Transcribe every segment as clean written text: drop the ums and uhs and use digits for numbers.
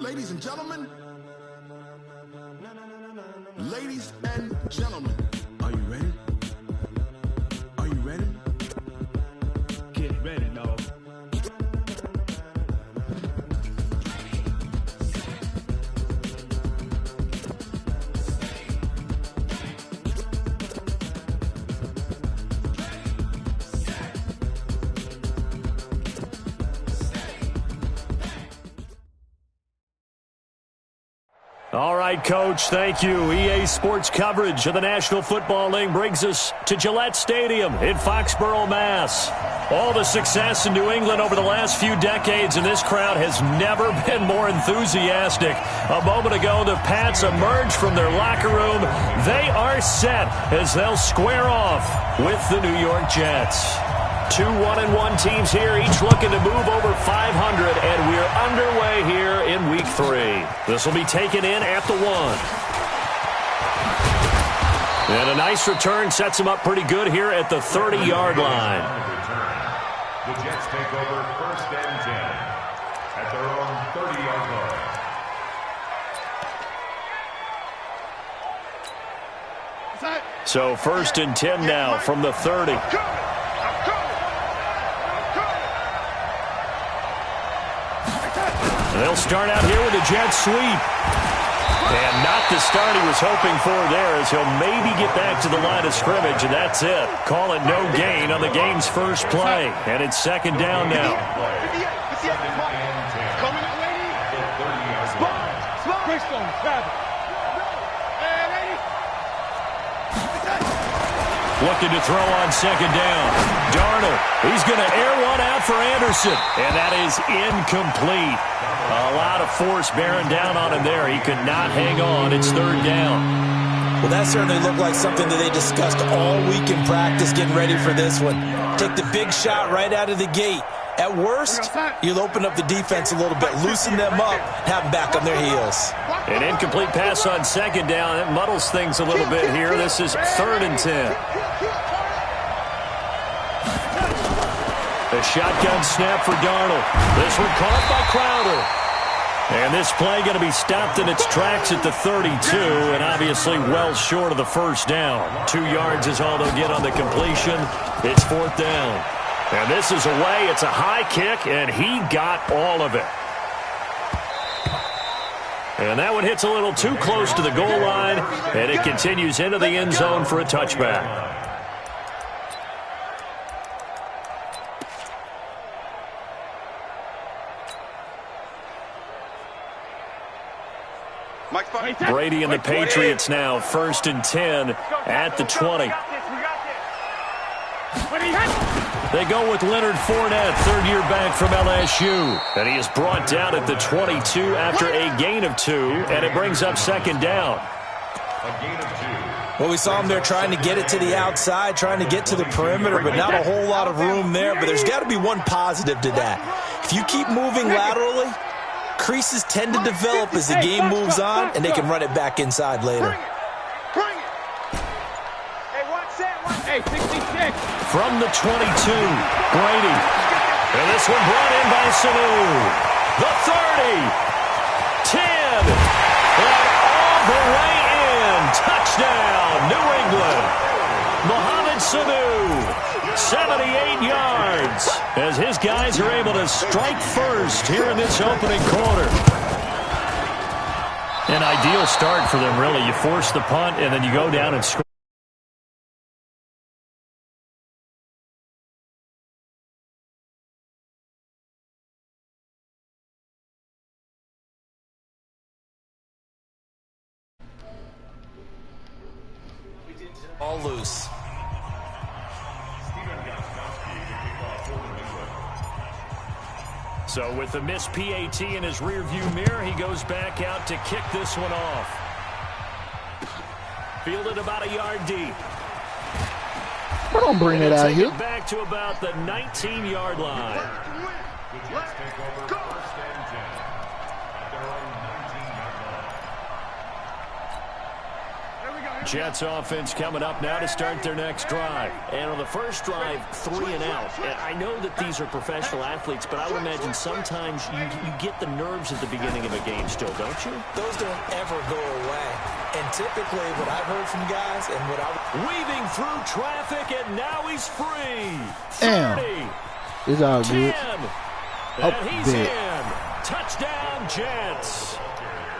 Ladies and gentlemen, ladies and gentlemen, are you ready? Are you ready? Get ready, dog. All right, Coach, thank you. EA Sports coverage of the National Football League brings us to Gillette Stadium in Foxborough, Mass. All the success in New England over the last few decades, and this crowd has never been more enthusiastic. A moment ago, the Pats emerged from their locker room. They are set as they'll square off with the New York Jets. Two 1-1 teams here, each looking to move over 500, and we're underway here in Week 3. This will be taken in at the 1. And a nice return sets him up pretty good here at the 30-yard line. The Jets take over 1st and 10 at their own 30-yard line. So 1st and 10 now from the 30. They'll start out here with a jet sweep. And not the start he was hoping for there, as he'll maybe get back to the line of scrimmage, and that's it. Call it no gain on the game's first play. And it's 2nd down now. Looking to throw on 2nd down. Darnold, he's going to air one out for Anderson. And that is incomplete. A lot of force bearing down on him there. He could not hang on. It's 3rd down. Well, that certainly looked like something that they discussed all week in practice, getting ready for this one. Take the big shot right out of the gate. At worst, you'll open up the defense a little bit, loosen them up, have them back on their heels. An incomplete pass on 2nd down. It muddles things a little bit here. This is 3rd and 10. A shotgun snap for Darnold. This one caught by Crowder. And this play going to be stopped in its tracks at the 32, and obviously well short of the 1st down. 2 yards is all they'll get on the completion. It's 4th down. And this is away. It's a high kick, and he got all of it. And that one hits a little too close to the goal line, and it continues into the end zone for a touchback. Brady and the Patriots now 1st and 10 at the 20. They go with Leonard Fournette, 3rd-year back from LSU. And he is brought down at the 22 after a gain of 2, and it brings up 2nd down. Well, we saw him there trying to get it to the outside, trying to get to the perimeter, but not a whole lot of room there. But there's got to be one positive to that. If you keep moving laterally, creases tend to develop as the game moves on, and they can run it back inside later. Hey, 66. From the 22, Brady. And this one brought in by Sanu. The 30. 10. And all the way in. Touchdown, New England. Mohamed Sanu. 78 yards. As his guys are able to strike first here in this opening quarter. An ideal start for them, really. You force the punt, and then you go down and score. All loose. So with the missed PAT in his rearview mirror, he goes back out to kick this one off. Fielded about a yard deep. We're going to bring it out here. Back to about the 19-yard line. The Jets take over 1st and 10 at their own 19-yard line. Jets offense coming up now to start their next drive. And on the first drive, 3 and out. And I know that these are professional athletes, but I would imagine sometimes you get the nerves at the beginning of a game still, don't you? Those don't ever go away. And typically what I've heard from guys and what I... Weaving through traffic, and now he's free. 30. Damn. It's all 10. good. And he's in. Touchdown, Jets.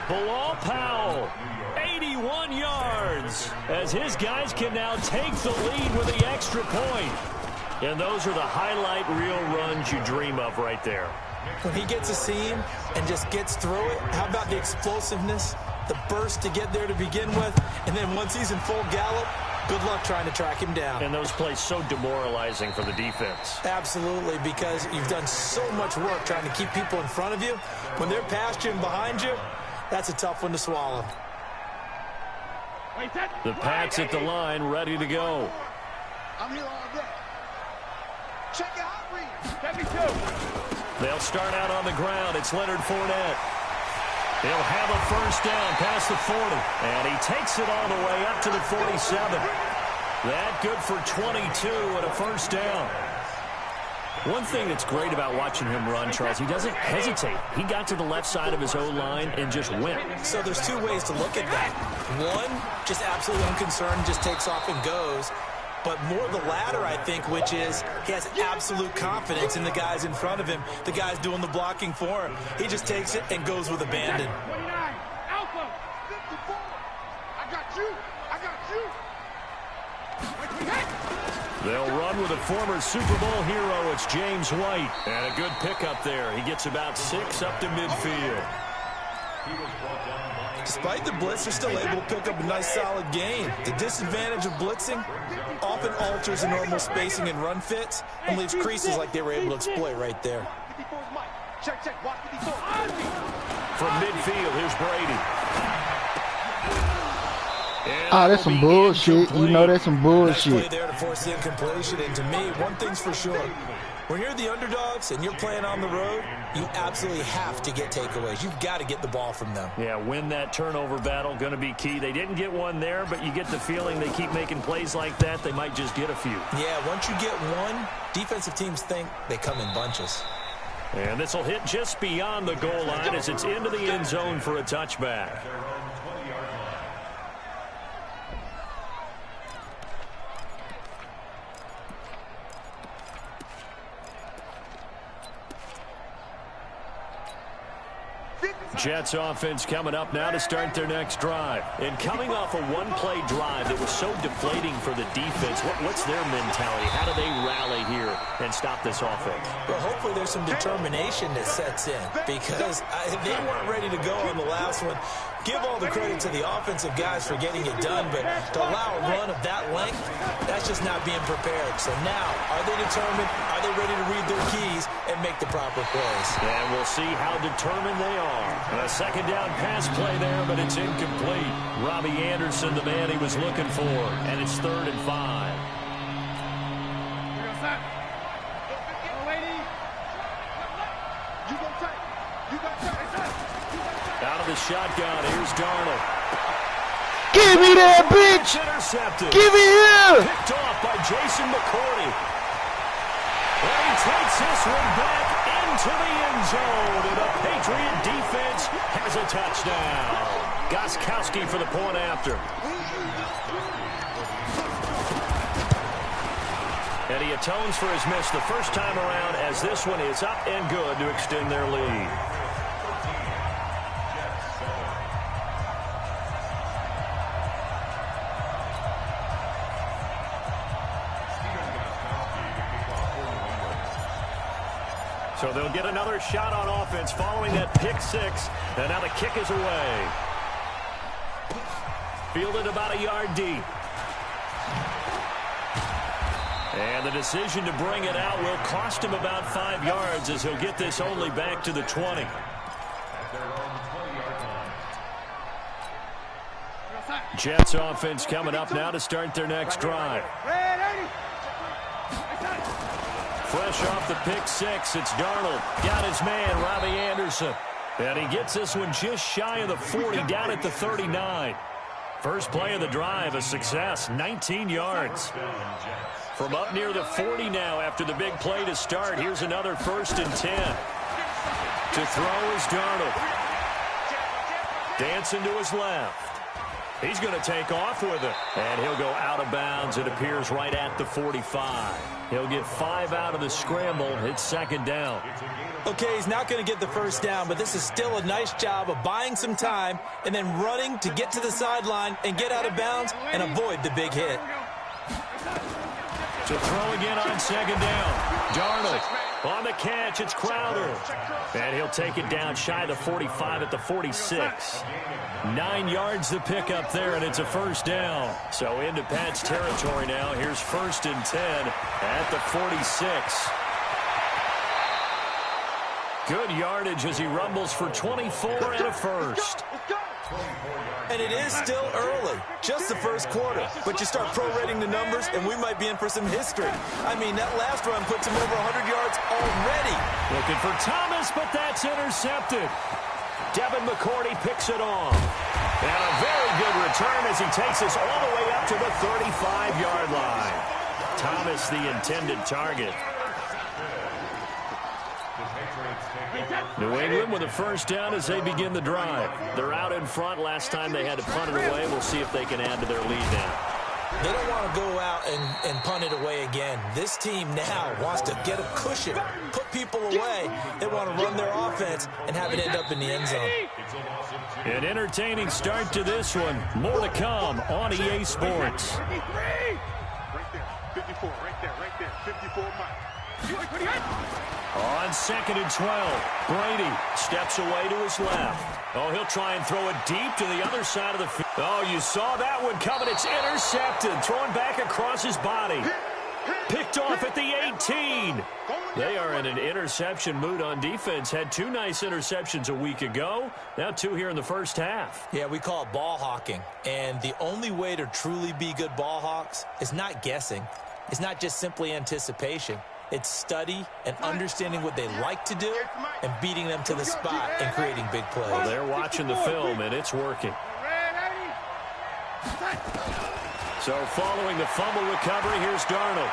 Bilal Powell, 81 yards, as his guys can now take the lead with the extra point. And those are the highlight reel runs you dream of right there. When he gets a seam and just gets through it, how about the explosiveness, the burst to get there to begin with, and then once he's in full gallop, good luck trying to track him down. And those plays so demoralizing for the defense. Absolutely, because you've done so much work trying to keep people in front of you. When they're past you and behind you, that's a tough one to swallow. The Pats at the line, ready to go. I'm here all day. Check it out, Reed. They'll start out on the ground. It's Leonard Fournette. He'll have a first down past the 40. And he takes it all the way up to the 47. That good for 22 and a first down. One thing that's great about watching him run, Charles, he doesn't hesitate. He got to the left side of his O-line and just went. So there's two ways to look at that. One, just absolutely unconcerned, just takes off and goes. But more the latter, I think, which is he has absolute confidence in the guys in front of him, the guys doing the blocking for him. He just takes it and goes with abandon. 29, Alpha, 54. I got you. I got you. They'll run with a former Super Bowl hero. It's James White. And a good pickup there. He gets about 6 up to midfield. Despite the blitz, they're still able to pick up a nice solid gain. The disadvantage of blitzing often alters the normal spacing and run fits and leaves creases like they were able to exploit right there. From midfield, here's Brady. Oh, that's some bullshit. You know that's some bullshit. Nice play there to force the incompletion. And to me, one thing's for sure. When you're the underdogs and you're playing on the road, you absolutely have to get takeaways. You've got to get the ball from them. Yeah, win that turnover battle, going to be key. They didn't get one there, but you get the feeling they keep making plays like that, they might just get a few. Yeah, once you get one, defensive teams think they come in bunches. And this will hit just beyond the goal line as it's into the end zone for a touchback. Jets offense coming up now to start their next drive. And coming off a one-play drive that was so deflating for the defense, what's their mentality? How do they rally here and stop this offense? Well, hopefully there's some determination that sets in because they weren't ready to go on the last one. Give all the credit to the offensive guys for getting it done, but to allow a run of that length, that's just not being prepared. So now, are they determined? Are they ready to read their keys and make the proper plays? And we'll see how determined they are. A second down pass play there, but it's incomplete. Robbie Anderson, the man he was looking for, and it's 3rd and 5. Out of the shotgun, here's Darnold. Give me that bitch! Intercepted. Give it here! Picked off by Jason McCourty. And he takes this one back into the end zone. And the Patriot defense has a touchdown. Gostkowski for the point after. And he atones for his miss the first time around as this one is up and good to extend their lead. So they'll get another shot on offense following that pick 6. And now the kick is away. Fielded about a yard deep. And the decision to bring it out will cost him about 5 yards as he'll get this only back to the 20. Jets offense coming up now to start their next drive. Fresh off the pick 6, it's Darnold. Got his man, Robbie Anderson. And he gets this one just shy of the 40, down at the 39. First play of the drive, a success, 19 yards. From up near the 40 now after the big play to start. Here's another 1st and 10. To throw is Darnold. Dancing to his left. He's going to take off with it. And he'll go out of bounds, it appears, right at the 45. He'll get 5 out of the scramble. It's 2nd down. Okay, he's not going to get the 1st down, but this is still a nice job of buying some time and then running to get to the sideline and get out of bounds and avoid the big hit. To throw again on 2nd down. Darnold on the catch. It's Crowder. And he'll take it down shy of the 45 at the 46. 9 yards to pick up there, and it's a 1st down. So into Pat's territory now. Here's 1st and 10 at the 46. Good yardage as he rumbles for 24 and a 1st. And it is still early, just the 1st quarter. But you start prorating the numbers, and we might be in for some history. I mean, that last run puts him over 100 yards already. Looking for Thomas, but that's intercepted. Devin McCourty picks it off. And a very good return as he takes us all the way up to the 35-yard line. Thomas, the intended target. New England with a 1st down as they begin the drive. They're out in front. Last time they had to punt it away. We'll see if they can add to their lead now. They don't want to go out and punt it away again. This team now wants to get a cushion, put people away. They want to run their offense and have it end up in the end zone. An entertaining start to this one. More to come on EA Sports. Right there, 54, right there, 54 miles. On 2nd and 12, Brady steps away to his left. Oh, he'll try and throw it deep to the other side of the field. Oh, you saw that one coming. It's intercepted. Thrown back across his body. Picked off at the 18. They are in an interception mood on defense. Had 2 nice interceptions a week ago. Now 2 here in the 1st half. Yeah, we call it ball hawking. And the only way to truly be good ball hawks is not guessing. It's not just simply anticipation. It's study and understanding what they like to do and beating them to the spot and creating big plays. Well, they're watching the film, and it's working. So following the fumble recovery, here's Darnold.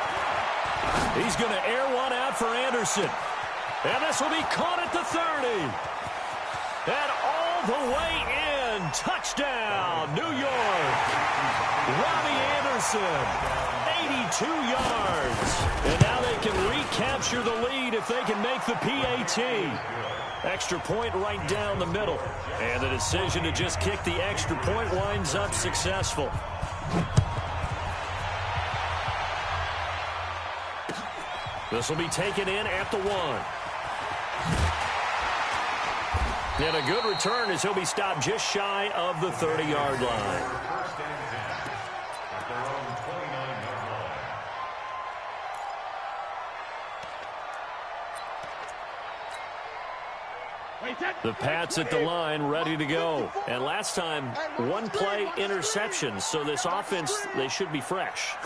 He's going to air one out for Anderson. And this will be caught at the 30. And all the way in. Touchdown, New York. Robbie Anderson. 82 yards. And now they can recapture the lead if they can make the PAT. Extra point right down the middle. And the decision to just kick the extra point winds up successful. This will be taken in at the 1. And a good return as he'll be stopped just shy of the 30-yard line. The Pats at the line, ready to go. And last time, 1-play interceptions. So this offense, they should be fresh.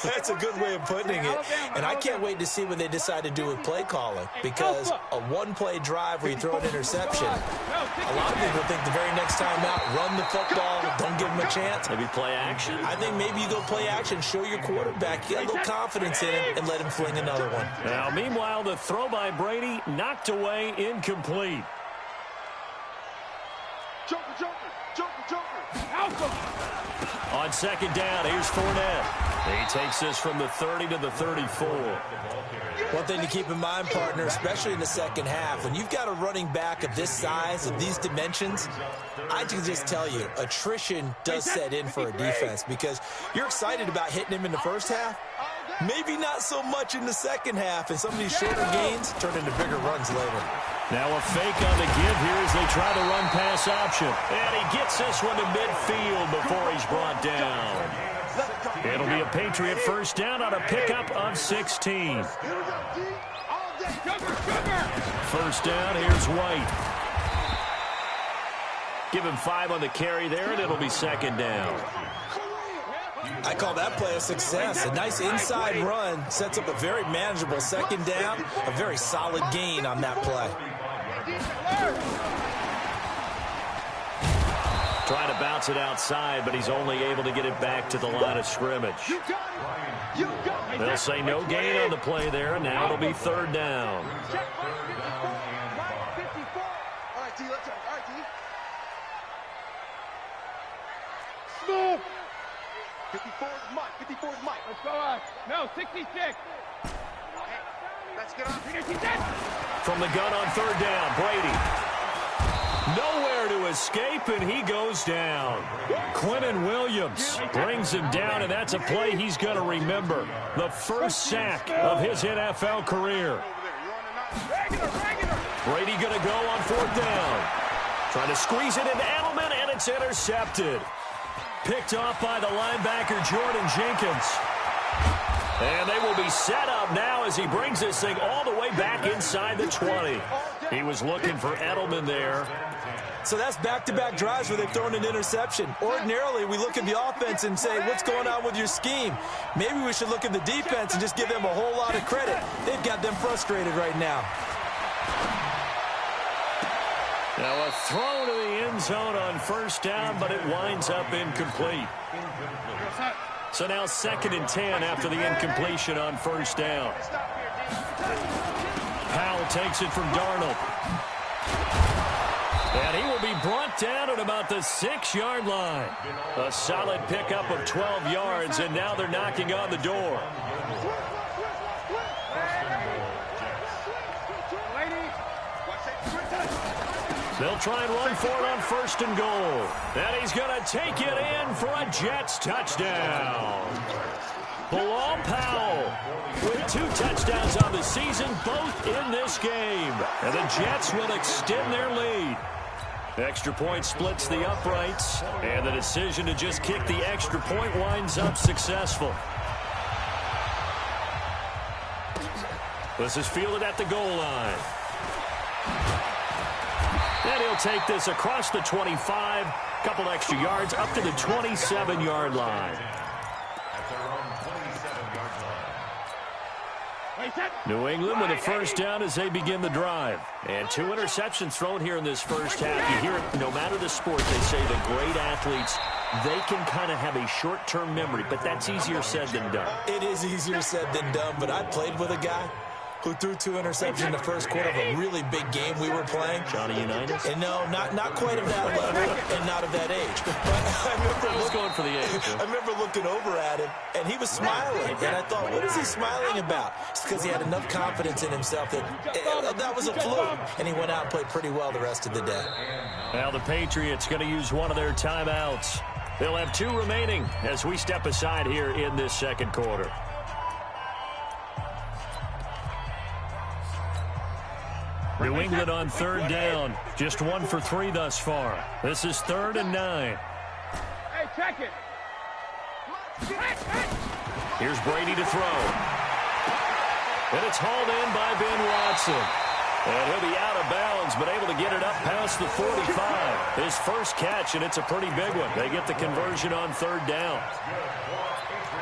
That's a good way of putting it. And I can't wait to see what they decide to do with play calling. Because a 1-play drive where you throw an interception, a lot of people think the very next time out, run the football, don't give them a chance. Maybe play action? I think maybe you go play action, show your quarterback, get a little confidence in him, and let him fling another one. Now, meanwhile, the throw by Brady knocked away, incomplete. On 2nd down, here's Fournette. He takes this from the 30 to the 34. One thing to keep in mind, partner, especially in the second half, when you've got a running back of this size, of these dimensions, I can just tell you, attrition does set in for a defense because you're excited about hitting him in the first half. Maybe not so much in the second half, and some of these shorter gains turn into bigger runs later. Now a fake on the give here as they try to run pass option. And he gets this one to midfield before he's brought down. It'll be a Patriot 1st down on a pickup of 16. 1st down, here's White. Give him 5 on the carry there, and it'll be 2nd down. I call that play a success. A nice inside run sets up a very manageable 2nd down, a very solid gain on that play. Trying to bounce it outside, but he's only able to get it back to the line of scrimmage. They'll say no gain on the play there, and now it'll be third down. All right, D, let's go. All right, D. Smooth. 54 is Mike. 54 is Mike. Let's go on. No, 66. Let's get on. From the gun on third down, Brady. Nowhere to escape, and he goes down. Quentin Williams brings him down, and that's a play he's going to remember. The first sack of his NFL career. Brady going to go on fourth down. Trying to squeeze it into Edelman, and it's intercepted. Picked off by the linebacker, Jordan Jenkins. And they will be set up now as he brings this thing all the way back inside the 20. He was looking for Edelman there. So that's back-to-back drives where they've thrown an interception. Ordinarily, we look at the offense and say, what's going on with your scheme? Maybe we should look at the defense and just give them a whole lot of credit. They've got them frustrated right now. Now a throw to the end zone on first down, but it winds up incomplete. So now 2nd and 10 after the incompletion on first down. Powell takes it from Darnold. And he will be brought down at about the 6-yard line. A solid pickup of 12 yards, and now they're knocking on the door. They'll try and run for it on 1st and goal. And he's going to take it in for a Jets touchdown. Bilal Powell with 2 touchdowns on the season, both in this game. And the Jets will extend their lead. Extra point splits the uprights, and the decision to just kick the extra point winds up successful. This is fielded at the goal line. And he'll take this across the 25, couple extra yards up to the 27-yard line. New England with a first down as they begin the drive. And 2 interceptions thrown here in this first half. You hear it, no matter the sport, they say the great athletes, they can kind of have a short-term memory, but that's easier said than done. It is easier said than done, but I played with a guy who threw 2 interceptions in the first quarter of a really big game we were playing. Johnny Unitas? And no, not quite of that level and not of that age. But I remember going for the age. I remember looking over at him, and he was smiling. And I thought, what is he smiling about? It's because he had enough confidence in himself that that was a fluke. And he went out and played pretty well the rest of the day. Now the Patriots going to use one of their timeouts. They'll have 2 remaining as we step aside here in this second quarter. New England on third down. Just 1 for 3 thus far. This is 3rd and 9. Hey, check it. Here's Brady to throw. And it's hauled in by Ben Watson. And he'll be out of bounds, but able to get it up past the 45. His first catch, and it's a pretty big one. They get the conversion on third down.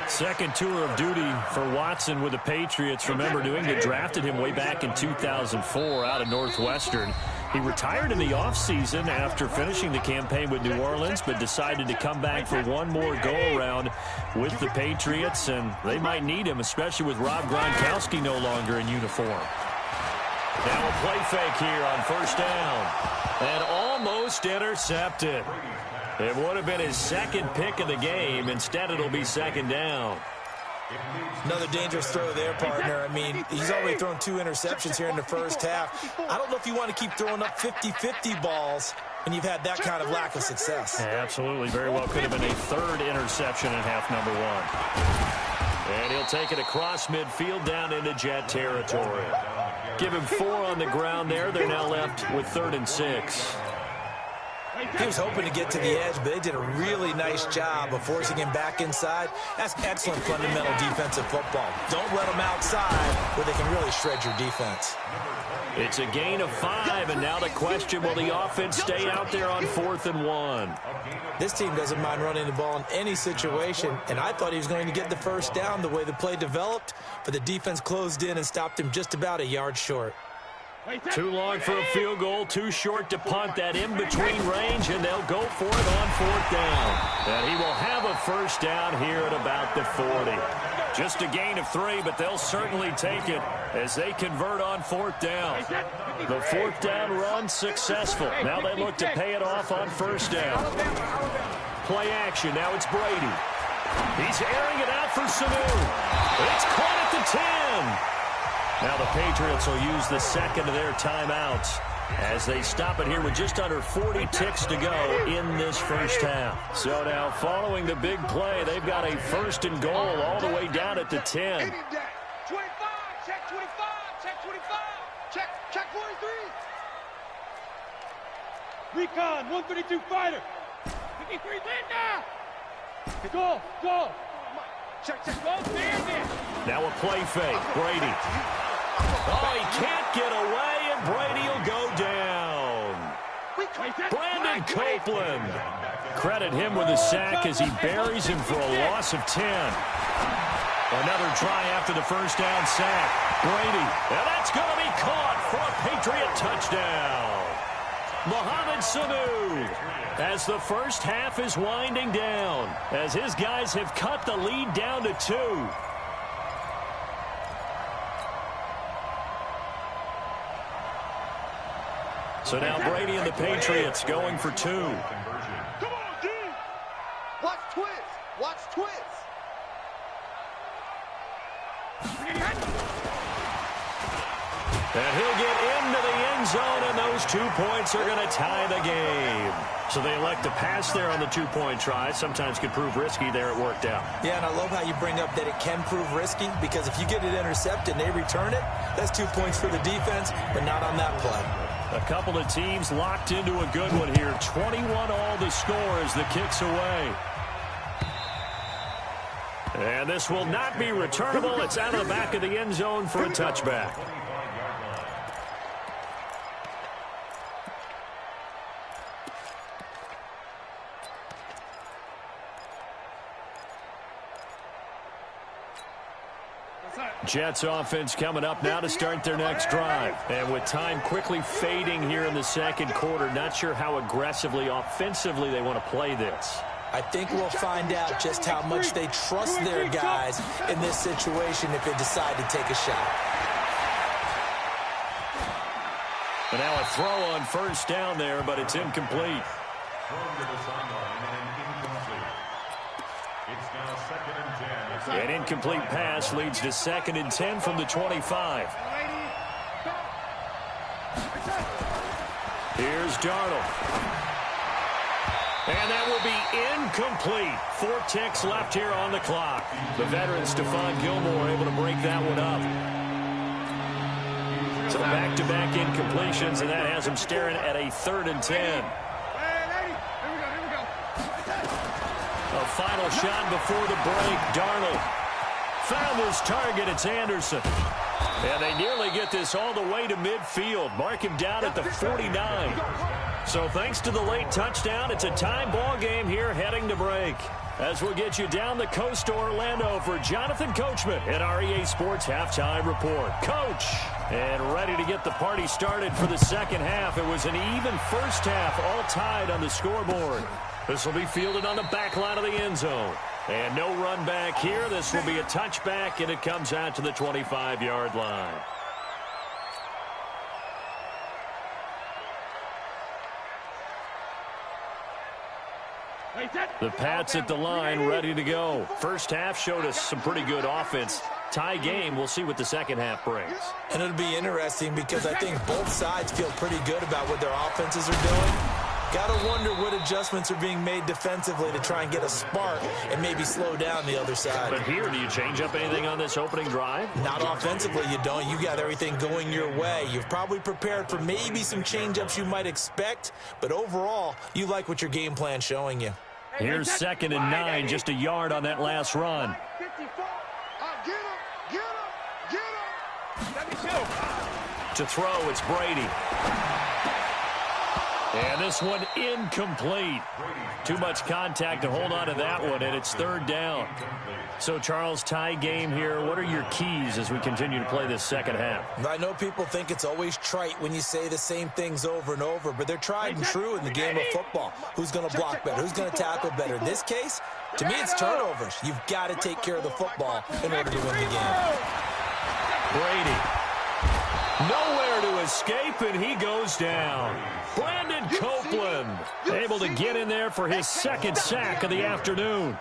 Second tour of duty for Watson with the Patriots. Remember, New England drafted him way back in 2004 out of Northwestern. He retired in the offseason after finishing the campaign with New Orleans, but decided to come back for one more go-around with the Patriots, and they might need him, especially with Rob Gronkowski no longer in uniform. Now a play fake here on first down, and almost intercepted. It would have been his 2nd pick of the game. Instead, it'll be 2nd down. Another dangerous throw there, partner. I mean, he's already thrown 2 interceptions here in the first half. I don't know if you want to keep throwing up 50-50 balls when you've had that kind of lack of success. Yeah, absolutely. Very well could have been a 3rd interception in half number 1. And he'll take it across midfield down into Jet territory. Give him 4 on the ground there. They're now left with 3rd and 6. He was hoping to get to the edge, but they did a really nice job of forcing him back inside. That's excellent fundamental defensive football. Don't let them outside where they can really shred your defense. It's a gain of 5, and now the question, will the offense stay out there on 4th and 1? This team doesn't mind running the ball in any situation, and I thought he was going to get the first down the way the play developed, but the defense closed in and stopped him just about a yard short. Too long for a field goal, too short to punt. That in-between range, and they'll go for it on 4th down. And he will have a first down here at about the 40. Just a gain of 3, but they'll certainly take it as they convert on 4th down. The 4th down run successful. Now they look to pay it off on 1st down. Play action. Now it's Brady. He's airing it out for Sanu. It's caught at the 10. Now the Patriots will use the second of their timeouts as they stop it here with just under 40 ticks to go in this first half. So now following the big play, they've got a 1st and goal all the way down at the 10. 25, check 25, check 25, check 43. Recon, 132 fighter. 53 Linda. Go. Check. Go, now a play fake. Brady. Oh, he can't get away, and Brady will go down. Brandon Copeland. Credit him with a sack as he buries him for a loss of 10. Another try after the first down sack. Brady, and that's going to be caught for a Patriot touchdown. Mohamed Sanu, as the first half is winding down, as his guys have cut the lead down to 2. So now Brady and the Patriots going for 2. Come on, D. Watch twist. And he'll get into the end zone, and those 2 points are going to tie the game. So they elect to pass there on the 2-point try. Sometimes could prove risky. There it worked out. Yeah, and I love how you bring up that it can prove risky, because if you get it intercepted and they return it, that's 2 points for the defense, but not on that play. A couple of teams locked into a good one here. 21 all the score as the kick's away. And this will not be returnable. It's out of the back of the end zone for a touchback. Jets offense coming up now to start their next drive. And with time quickly fading here in the second quarter, not sure how aggressively, offensively they want to play this. I think we'll find out just how much they trust their guys in this situation if they decide to take a shot. And now a throw on first down there, but it's incomplete. An incomplete pass leads to 2nd and 10 from the 25. Here's Darnold. And that will be incomplete. 4 ticks left here on the clock. The veteran Stephon Gilmore able to break that one up. So back-to-back incompletions, and that has him staring at a 3rd and 10. A final shot before the break. Darnold found his target. It's Anderson. And they nearly get this all the way to midfield. Mark him down at the 49. So thanks to the late touchdown, it's a tie ball game here heading to break. As we'll get you down the coast to Orlando for Jonathan Coachman at our EA Sports Halftime Report. Coach, and ready to get the party started for the second half. It was an even first half, all tied on the scoreboard. This will be fielded on the back line of the end zone. And no run back here. This will be a touchback, and it comes out to the 25-yard line. The Pats at the line, ready to go. First half showed us some pretty good offense. Tie game, we'll see what the second half brings. And it'll be interesting because I think both sides feel pretty good about what their offenses are doing. Got to wonder what adjustments are being made defensively to try and get a spark and maybe slow down the other side. But here, do you change up anything on this opening drive? Not offensively, you don't. You got everything going your way. You've probably prepared for maybe some change-ups you might expect, but overall, you like what your game plan's showing you. Here's 2nd and 9, just a yard on that last run. To throw, it's Brady. And this one incomplete. Too much contact to hold on to that one, and it's third down. So, Charles, tie game here. What are your keys as we continue to play this second half? I know people think it's always trite when you say the same things over and over, but they're tried and true in the game of football. Who's going to block better? Who's going to tackle better? In this case, to me, it's turnovers. You've got to take care of the football in order to win the game. Brady. Nowhere to escape, and he goes down. Brandon Copeland able to get in there for his second sack of the afternoon.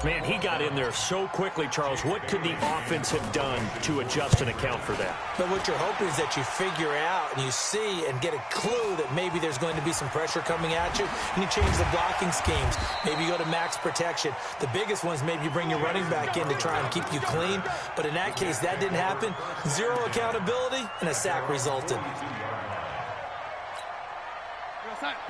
Man, he got in there so quickly, Charles. What could the offense have done to adjust and account for that? But what you're hoping is that you figure out and you see and get a clue that maybe there's going to be some pressure coming at you, and you change the blocking schemes. Maybe you go to max protection. The biggest one is maybe you bring your running back in to try and keep you clean. But in that case, that didn't happen. Zero accountability, and a sack resulted.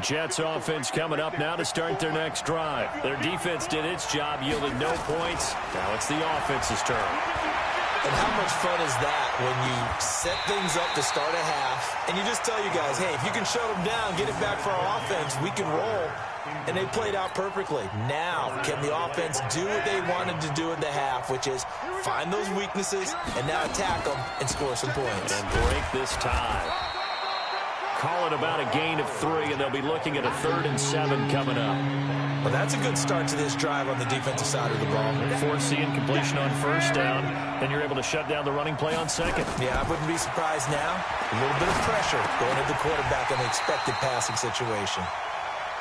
Jets offense coming up now to start their next drive. Their defense did its job, yielded no points. Now it's the offense's turn. And how much fun is that when you set things up to start a half, and you just tell you guys, hey, if you can shut them down, get it back for our offense, we can roll. And they played out perfectly. Now, can the offense do what they wanted to do in the half, which is find those weaknesses and now attack them and score some points. And break this tie. Call it about a gain of 3, and they'll be looking at a 3rd and 7 coming up. Well, that's a good start to this drive on the defensive side of the ball. Force the incompletion on first down, and you're able to shut down the running play on second. Yeah, I wouldn't be surprised now. A little bit of pressure going at the quarterback in the expected passing situation.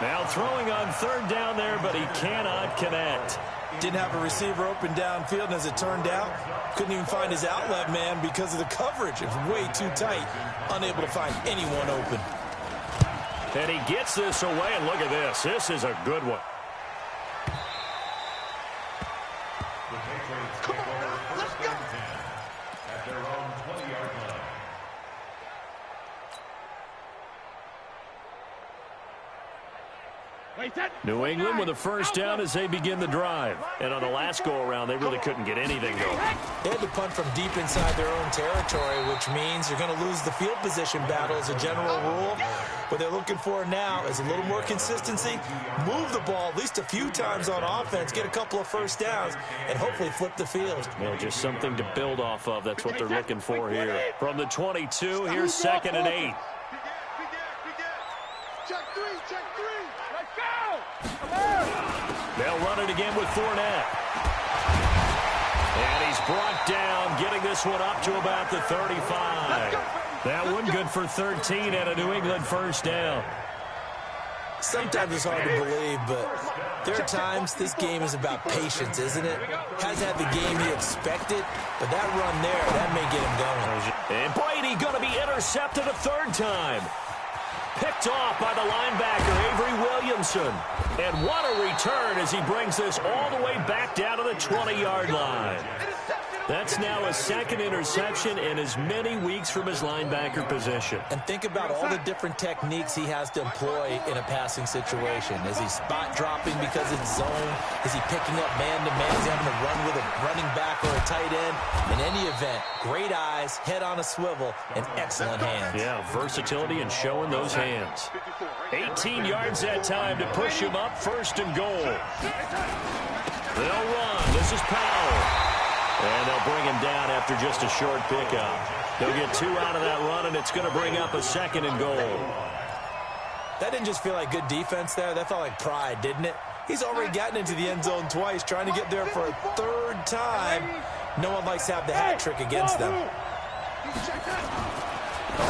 Now throwing on 3rd down there, but he cannot connect. Didn't have a receiver open downfield, and as it turned out, couldn't even find his outlet man because of the coverage. It was way too tight, unable to find anyone open. And he gets this away, and look at this. This is a good one. The Patriots take over first and 10 at their own 20-yard line. New England with a first down as they begin the drive. And on the last go-around, they really couldn't get anything going. They had to punt from deep inside their own territory, which means you're going to lose the field position battle as a general rule. What they're looking for now is a little more consistency, move the ball at least a few times on offense, get a couple of first downs, and hopefully flip the field. Well, just something to build off of. That's what they're looking for here. From the 22, here's 2nd and 8. Check 3, check 3. Let's go. They'll run it again with Fournette. And he's brought down, getting this one up to about the 35. That one good for 13 and a New England first down. Sometimes it's hard to believe, but there are times this game is about patience, isn't it? Hasn't had the game he expected, but that run there, that may get him going. And Brady going to be intercepted a 3rd time. Picked off by the linebacker, Avery Williamson. And what a return as he brings this all the way back down to the 20-yard line. That's now a 2nd interception in as many weeks from his linebacker position. And think about all the different techniques he has to employ in a passing situation. Is he spot dropping because it's zone? Is he picking up man-to-man? Is he having to run with a running back or a tight end? In any event, great eyes, head on a swivel, and excellent hands. Yeah, versatility and showing those hands. 18 yards that time to push him up, 1st and goal. They'll run. This is Powell. And they'll bring him down after just a short pickup. They'll get 2 out of that run, and it's going to bring up a 2nd and goal. That didn't just feel like good defense there. That felt like pride, didn't it? He's already gotten into the end zone twice, trying to get there for a 3rd time. No one likes to have the hat trick against them.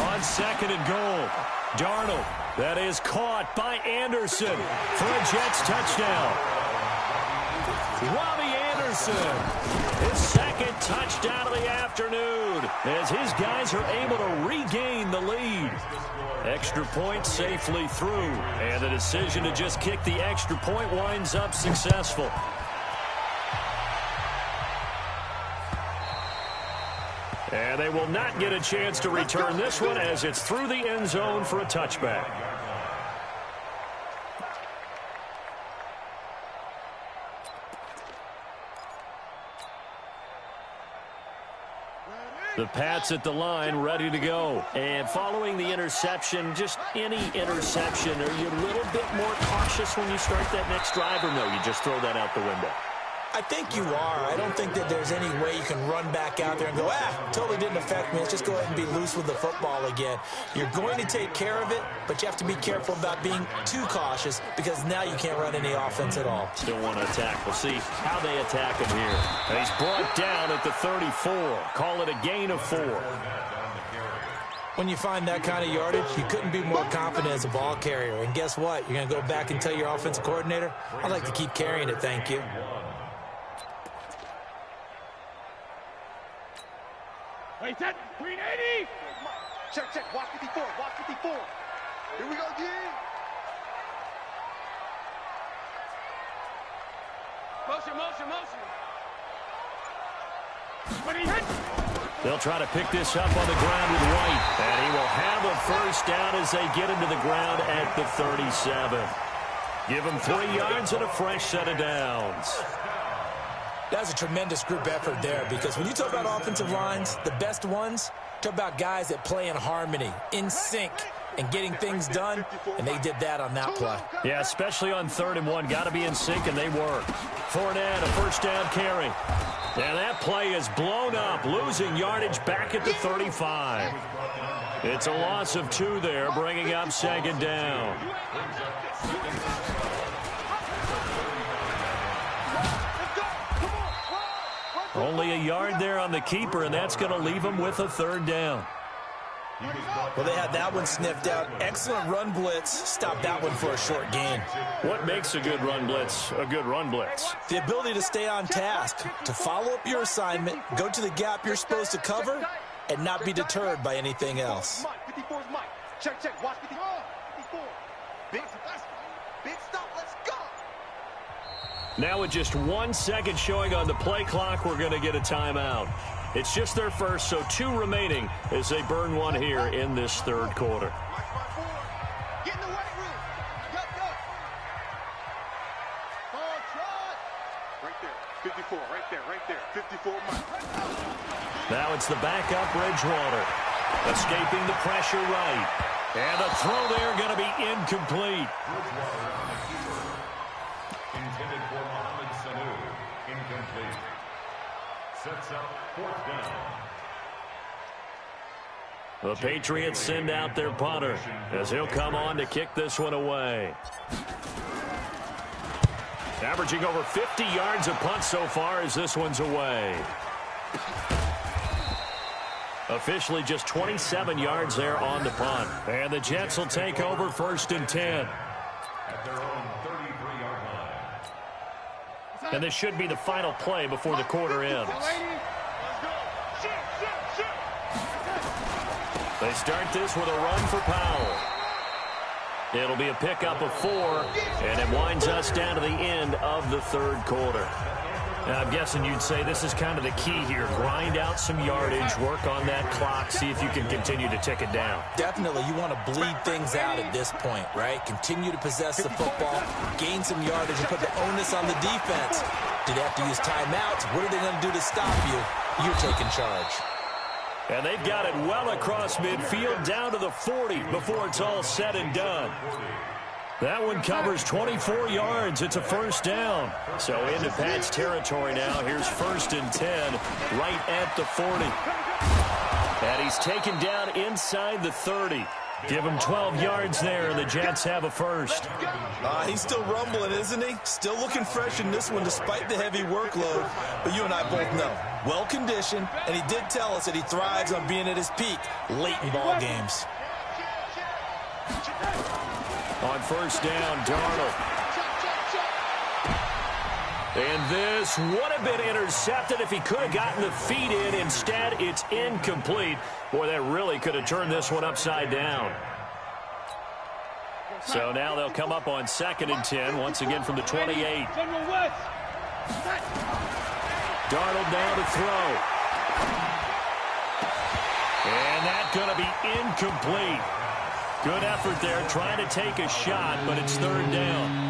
On 2nd and goal, Darnold. That is caught by Anderson for a Jets touchdown. Robbie Anderson, his 2nd touchdown of the afternoon, as his guys are able to regain the lead. Extra point safely through, and the decision to just kick the extra point winds up successful. And they will not get a chance to return this one as it's through the end zone for a touchback. The Pats at the line, ready to go. And following the interception, just any interception, are you a little bit more cautious when you start that next drive, or no, you just throw that out the window? I think you are. I don't think that there's any way you can run back out there and go, totally didn't affect me. Let's just go ahead and be loose with the football again. You're going to take care of it, but you have to be careful about being too cautious because now you can't run any offense at all. Still want to attack. We'll see how they attack him here. And he's brought down at the 34. Call it a gain of 4. When you find that kind of yardage, you couldn't be more confident as a ball carrier. And guess what? You're going to go back and tell your offensive coordinator, I'd like to keep carrying it, thank you. Wait, set, green 80! Check, watch 54, watch 54. Here we go again. Motion. When he hits. They'll try to pick this up on the ground with White. And he will have a first down as they get into the ground at the 37. Give him 3 yards and a fresh set of downs. That's a tremendous group effort there because when you talk about offensive lines, the best ones, talk about guys that play in harmony, in sync, and getting things done, and they did that on that play. Yeah, especially on 3rd and 1. Got to be in sync, and they work. Fournette, a first down carry. And that play is blown up, losing yardage back at the 35. It's a loss of 2 there, bringing up 2nd down. Only a yard there on the keeper, and that's going to leave him with a 3rd down. Well, they had that one sniffed out. Excellent run blitz. Stop that one for a short gain. What makes a good run blitz a good run blitz? The ability to stay on task, to follow up your assignment, go to the gap you're supposed to cover, and not be deterred by anything else. 54's Mike. Check, watch 54. Big stop, let's go. Now with just 1 second showing on the play clock, we're going to get a timeout. It's just their first, so 2 remaining as they burn 1 here in this 3rd quarter. Get in the weight room. Go. Right there. 54, right there. 54, Mike. Now it's the backup Bridgewater. Escaping the pressure right. And the throw there going to be incomplete. Intended for Mohamed Sanu. Incomplete. Sets up 4th down. The Patriots send out their punter as he'll come on to kick this one away. Averaging over 50 yards a punt so far as this one's away. Officially just 27 yards there on the punt. And the Jets will take over 1st and 10. At their own 33-yard line. And this should be the final play before the quarter ends. They start this with a run for Powell. It'll be a pickup of 4, and it winds us down to the end of the 3rd quarter. Now, I'm guessing you'd say this is kind of the key here. Grind out some yardage, work on that clock, see if you can continue to tick it down. Definitely, you want to bleed things out at this point, right? Continue to possess the football, gain some yardage, and put the onus on the defense. Do they have to use timeouts? What are they going to do to stop you? You're taking charge. And they've got it well across midfield down to the 40 before it's all said and done. That one covers 24 yards. It's a first down. So into Pat's territory now. Here's 1st and 10 right at the 40. And he's taken down inside the 30. Give him 12 yards there, and the Jets have a first. He's still rumbling, isn't he? Still looking fresh in this one despite the heavy workload. But you and I both know, well-conditioned, and he did tell us that he thrives on being at his peak late in ball games. On 1st down, Darnold. And this would have been intercepted if he could have gotten the feet in. Instead, it's incomplete. Boy, that really could have turned this one upside down. So now they'll come up on 2nd and 10, once again from the 28. Darnold now to throw. And that's going to be incomplete. Good effort there, trying to take a shot, but it's 3rd down.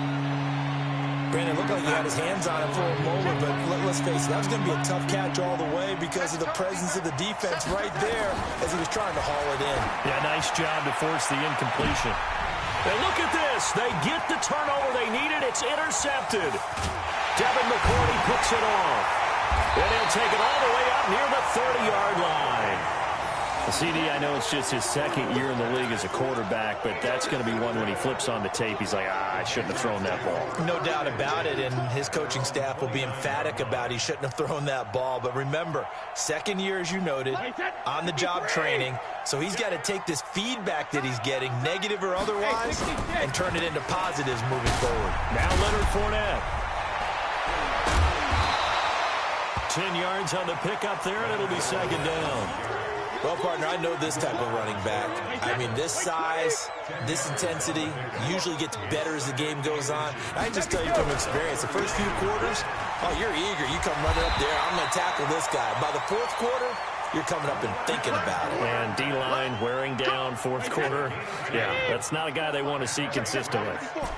Brandon, looked like he had his hands on it for a moment, but let's face it, that was going to be a tough catch all the way because of the presence of the defense right there as he was trying to haul it in. Yeah, nice job to force the incompletion. And look at this. They get the turnover they needed. It's intercepted. Devin McCourty picks it off. And he'll take it all the way up near the 30-yard line. CD, I know it's just his second year in the league as a quarterback, but that's going to be one when he flips on the tape. He's like, I shouldn't have thrown that ball. No doubt about it, and his coaching staff will be emphatic about he shouldn't have thrown that ball. But remember, second year, as you noted, on-the-job training, so he's got to take this feedback that he's getting, negative or otherwise, and turn it into positives moving forward. Now Leonard Fournette. 10 yards on the pickup there, and it'll be second down. Well, partner, I know this type of running back. I mean, this size, this intensity usually gets better as the game goes on. I can just tell you from experience, the first few quarters, oh, you're eager. You come running up there, I'm going to tackle this guy. By the fourth quarter, you're coming up and thinking about it. And D-line wearing down fourth quarter. Yeah, that's not a guy they want to see consistently.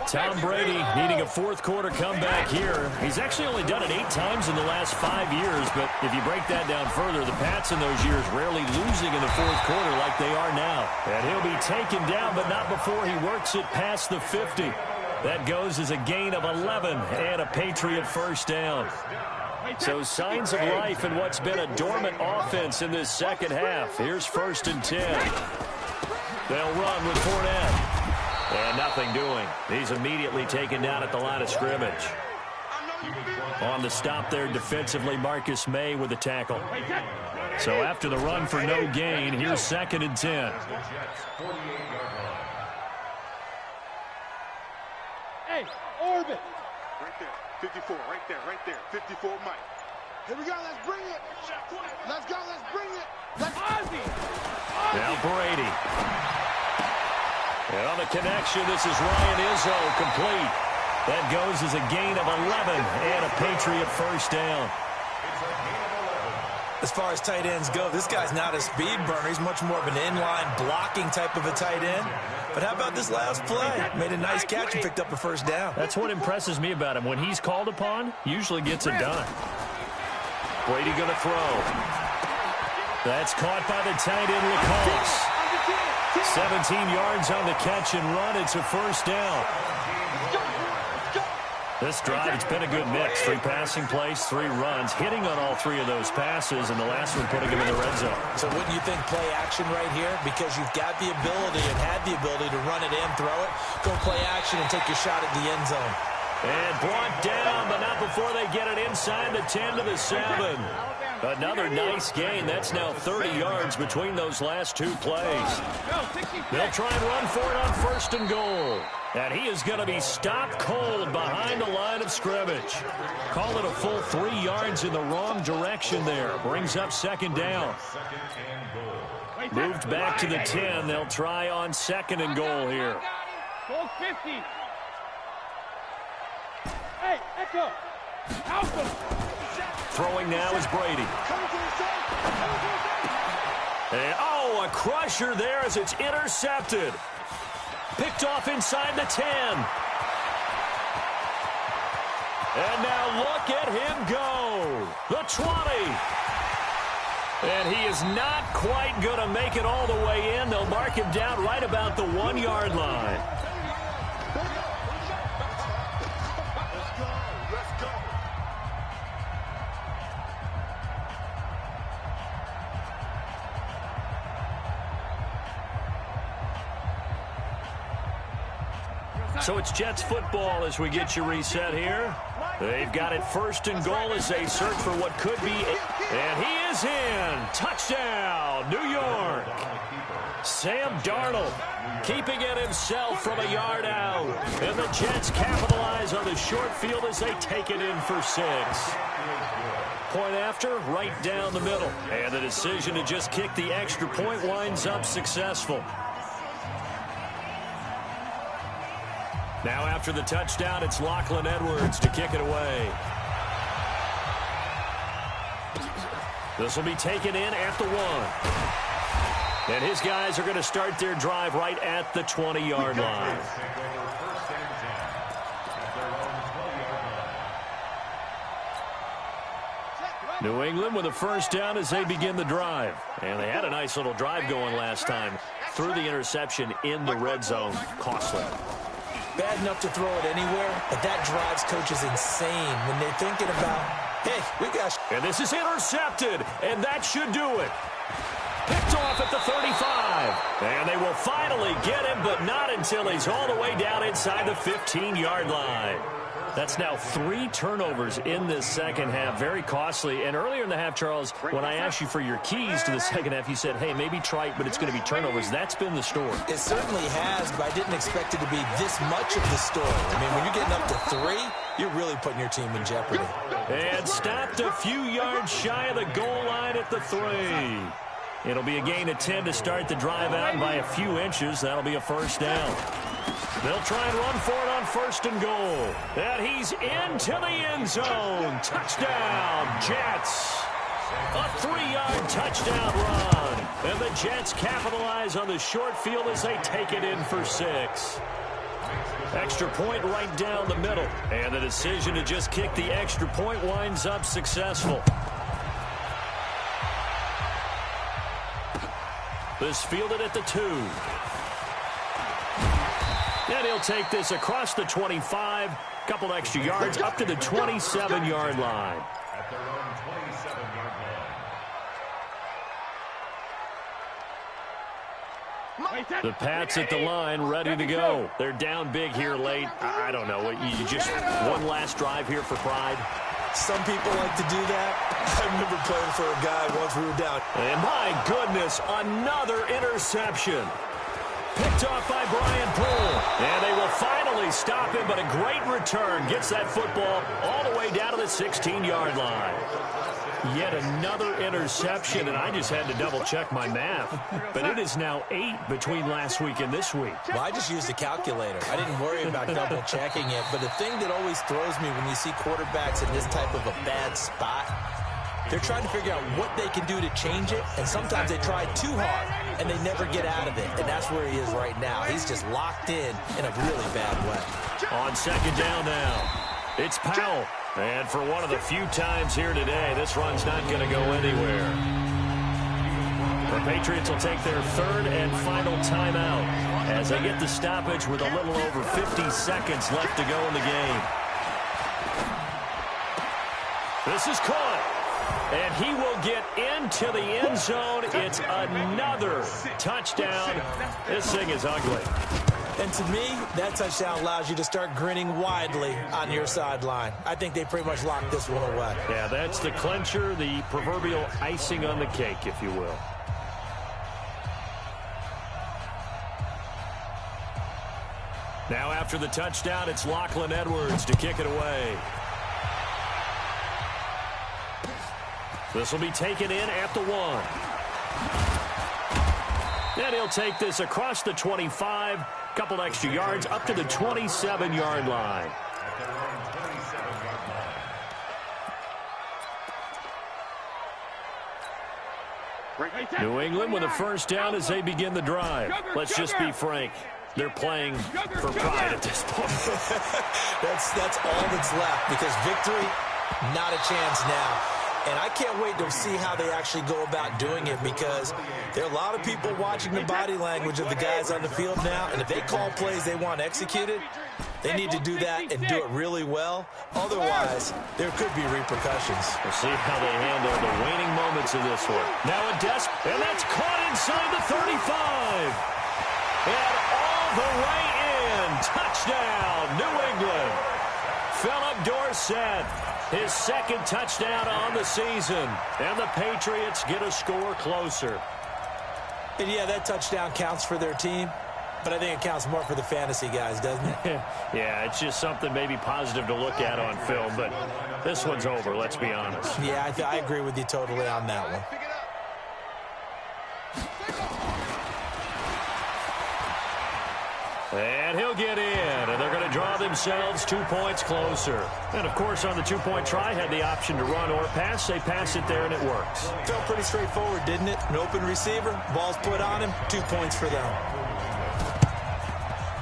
Tom Brady needing a fourth quarter comeback here. He's actually only done it 8 times in the last 5 years, but if you break that down further, the Pats in those years rarely losing in the fourth quarter like they are now. And he'll be taken down, but not before he works it past the 50. That goes as a gain of 11 and a Patriot first down. So signs of life in what's been a dormant offense in this second half. Here's 1st and 10. They'll run with Fournette. And nothing doing. He's immediately taken down at the line of scrimmage. On the stop there defensively, Marcus May with a tackle. So after the run for no gain, here's 2nd and 10. Hey, orbit. Right there. 54, right there, 54 Mike. Here we go, let's bring it. Let's go, let's bring it. Let's Ozzy. Now Brady. And on the connection, this is Ryan Izzo, complete. That goes as a gain of 11 and a Patriot first down. As far as tight ends go, this guy's not a speed burner. He's much more of an inline blocking type of a tight end. But how about this last play? Made a nice catch and picked up a first down. That's what impresses me about him. When he's called upon, usually gets it done. Brady going to throw. That's caught by the tight end, Lacoste. 17 yards on the catch and run. It's a first down. This drive, it's been a good mix. 3 passing plays, 3 runs, hitting on all 3 of those passes, and the last one putting him in the red zone. So wouldn't you think play action right here? Because you've got the ability and had the ability to run it in, throw it, go play action and take your shot at the end zone. And brought down, but not before they get it inside the 10 to the 7. Another nice gain. That's now 30 yards between those last 2 plays. They'll try and run for it on 1st and goal. And he is going to be stopped cold behind the line of scrimmage. Call it a full 3 yards in the wrong direction there. Brings up 2nd down. Moved back to the 10. They'll try on 2nd and goal here. Goal 50. Hey, Echo. Alpha. Throwing now is Brady. And, oh, a crusher there as it's intercepted. Picked off inside the 10. And now look at him go. The 20. And he is not quite going to make it all the way in. They'll mark him down right about the 1-yard line. So it's Jets football as we get you reset here. They've got it 1st and goal as they search for what could be. And he is in. Touchdown, New York. Sam Darnold keeping it himself from a yard out. And the Jets capitalize on the short field as they take it in for 6. Point after, right down the middle. And the decision to just kick the extra point winds up successful. Now after the touchdown, it's Lachlan Edwards to kick it away. This will be taken in at the 1. And his guys are going to start their drive right at the 20-yard line. New England with a first down as they begin the drive. And they had a nice little drive going last time. Threw the interception in the red zone. Costly. Bad enough to throw it anywhere, but that drives coaches insane when they're thinking about, hey, we got... And this is intercepted, and that should do it. Picked off at the 35. And they will finally get him, but not until he's all the way down inside the 15-yard line. That's now 3 turnovers in this second half. Very costly. And earlier in the half, Charles, when I asked you for your keys to the second half, you said, hey, maybe try it, but it's going to be turnovers. That's been the story. It certainly has, but I didn't expect it to be this much of the story. I mean, when you're getting up to 3, you're really putting your team in jeopardy. And stopped a few yards shy of the goal line at the 3. It'll be a gain of 10 to start the drive out, and by a few inches, that'll be a first down. They'll try and run for it on first and goal. And he's into the end zone. Touchdown, Jets. A 3-yard touchdown run. And the Jets capitalize on the short field as they take it in for 6. Extra point right down the middle. And the decision to just kick the extra point winds up successful. This fielded at the 2. And he'll take this across the 25. Couple extra yards up to the 27-yard line. At their own 27-yard line. The Pats at the line, ready to go. They're down big here late. I don't know. You just one last drive here for pride. Some people like to do that. I remember playing for a guy once we were down. And my goodness, another interception. Picked off by Brian Poole. And they will finally stop him, but a great return gets that football all the way down to the 16-yard line. Yet another interception, and I just had to double-check my math. But it is now 8 between last week and this week. Well, I just used a calculator. I didn't worry about double-checking it. But the thing that always throws me when you see quarterbacks in this type of a bad spot, they're trying to figure out what they can do to change it, and sometimes they try too hard, and they never get out of it. And that's where he is right now. He's just locked in a really bad way. On second down now, it's Powell. And for one of the few times here today, this run's not going to go anywhere. The Patriots will take their 3rd and final timeout as they get the stoppage with a little over 50 seconds left to go in the game. This is caught. And he will get into the end zone. It's another touchdown. This thing is ugly. And to me, that touchdown allows you to start grinning widely on your sideline. I think they pretty much locked this one away. Yeah, that's the clincher, the proverbial icing on the cake, if you will. Now after the touchdown, it's Lachlan Edwards to kick it away. This will be taken in at the 1. And he'll take this across the 25. Couple extra yards up to the 27-yard line. New England with a first down as they begin the drive. Let's just be frank. They're playing for pride at this point. That's all that's left, because victory, not a chance now. And I can't wait to see how they actually go about doing it, because there are a lot of people watching the body language of the guys on the field now, and if they call plays they want executed, they need to do that and do it really well. Otherwise, there could be repercussions. We'll see how they handle the waning moments of this one. Now a desk, and that's caught inside the 35. And all the way in. Touchdown, New England. Philip Dorsett. His 2nd touchdown on the season. And the Patriots get a score closer. And yeah, that touchdown counts for their team, but I think it counts more for the fantasy guys, doesn't it? Yeah, it's just something maybe positive to look at on film, but this one's over, let's be honest. Yeah, I agree with you totally on that one. And he'll get in, and they're going to draw themselves 2 points closer. And, of course, on the two-point try, had the option to run or pass. They pass it there, and it works. Felt pretty straightforward, didn't it? An open receiver, ball's put on him, 2 points for them.